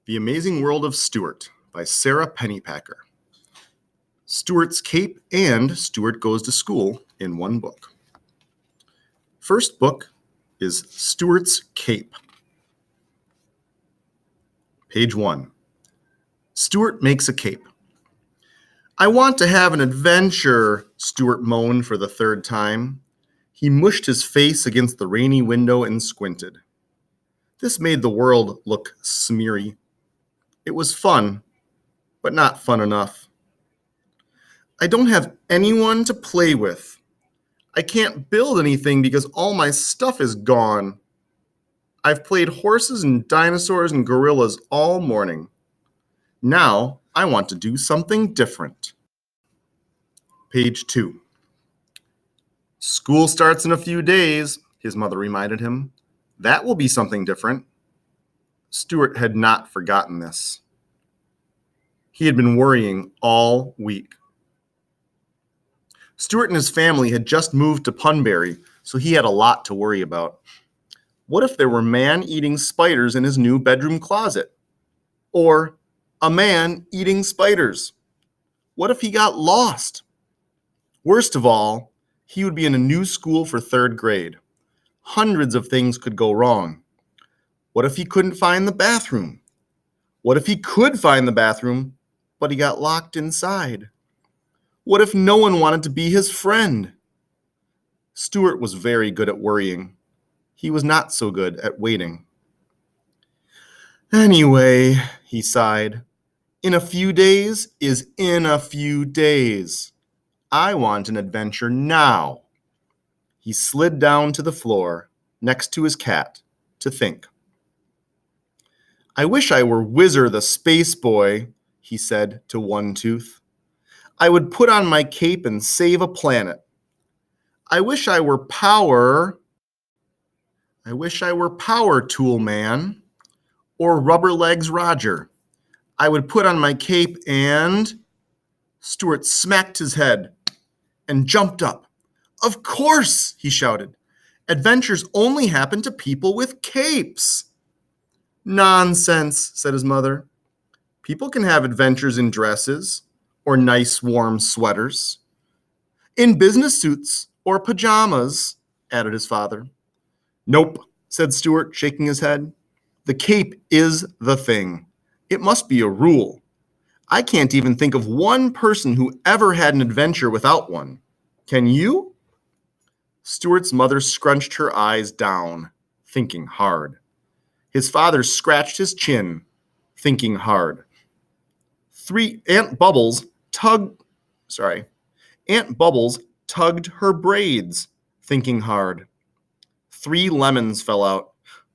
The Amazing World of Stuart by Sarah Pennypacker. Stuart's Cape and Stuart Goes to School in one book. First book is Stuart's Cape. Page 1. Stuart makes a cape. I want to have an adventure, Stuart moaned for the third time. He mushed his face against the rainy window and squinted. This made the world look smeary. It was fun, but not fun enough. I don't have anyone to play with. I can't build anything because all my stuff is gone. I've played horses and dinosaurs and gorillas all morning. Now I want to do something different. Page 2. School starts in a few days, his mother reminded him. That will be something different. Stuart had not forgotten this. He had been worrying all week. Stuart and his family had just moved to Punbury, so he had a lot to worry about. What if there were man-eating spiders in his new bedroom closet? Or a man eating spiders? What if he got lost? Worst of all, he would be in a new school for third grade. Hundreds of things could go wrong. What if he couldn't find the bathroom? What if he could find the bathroom, but he got locked inside? What if no one wanted to be his friend? Stuart was very good at worrying. He was not so good at waiting. Anyway, he sighed, in a few days is in a few days. I want an adventure now. He slid down to the floor next to his cat to think. I wish I were Whizzer the Space Boy, he said to One Tooth. I would put on my cape and save a planet. I wish I were Power Tool Man or Rubber Legs Roger. I would put on my cape and... Stuart smacked his head and jumped up. Of course, he shouted. Adventures only happen to people with capes. Nonsense, said his mother. People can have adventures in dresses or nice warm sweaters. In business suits or pajamas, added his father. Nope, said Stuart, shaking his head. The cape is the thing. It must be a rule. I can't even think of one person who ever had an adventure without one. Can you? Stuart's mother scrunched her eyes down, thinking hard. His father scratched his chin, thinking hard. Aunt Bubbles tugged her braids, thinking hard. 3 lemons fell out.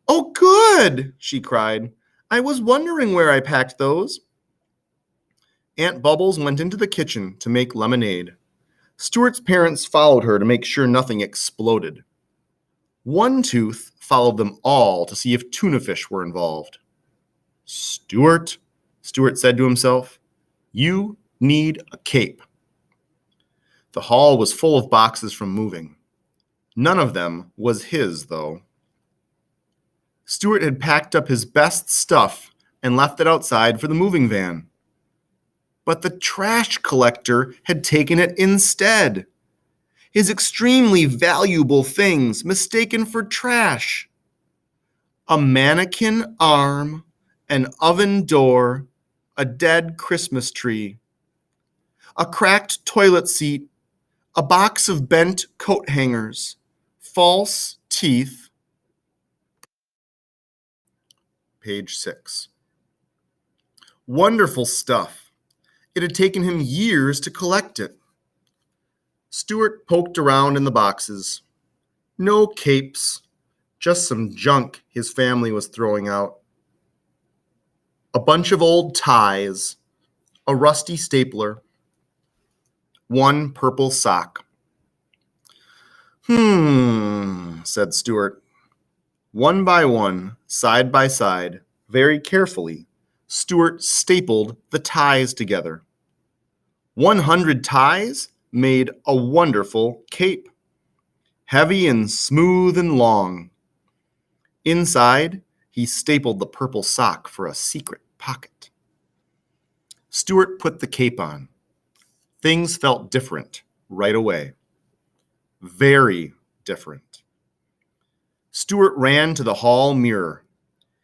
Oh, good, she cried. I was wondering where I packed those. Aunt Bubbles went into the kitchen to make lemonade. Stuart's parents followed her to make sure nothing exploded. One Tooth followed them all to see if tuna fish were involved. Stuart said to himself, you need a cape. The hall was full of boxes from moving. None of them was his, though. Stuart had packed up his best stuff and left it outside for the moving van. But the trash collector had taken it instead. His extremely valuable things mistaken for trash. A mannequin arm, an oven door, a dead Christmas tree, a cracked toilet seat, a box of bent coat hangers, false teeth. Page 6. Wonderful stuff. It had taken him years to collect it. Stuart poked around in the boxes. No capes, just some junk his family was throwing out. A bunch of old ties, a rusty stapler, 1 purple sock. Said Stuart. One by one, side by side, very carefully, Stuart stapled the ties together. 100 ties made a wonderful cape, heavy and smooth and long. Inside, he stapled the purple sock for a secret pocket. Stuart put the cape on. Things felt different right away. Very different. Stuart ran to the hall mirror.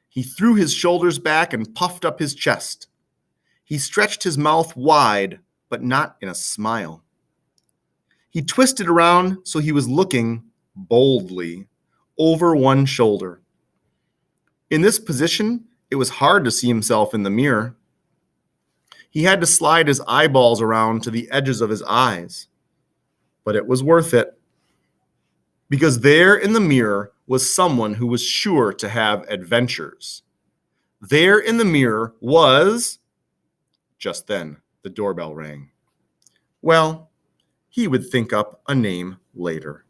He threw his shoulders back and puffed up his chest. He stretched his mouth wide, but not in a smile. He twisted around so he was looking boldly over one shoulder. In this position, it was hard to see himself in the mirror. He had to slide his eyeballs around to the edges of his eyes. But it was worth it. Because there in the mirror was someone who was sure to have adventures. There in the mirror was... Just then, the doorbell rang. Well, he would think up a name later.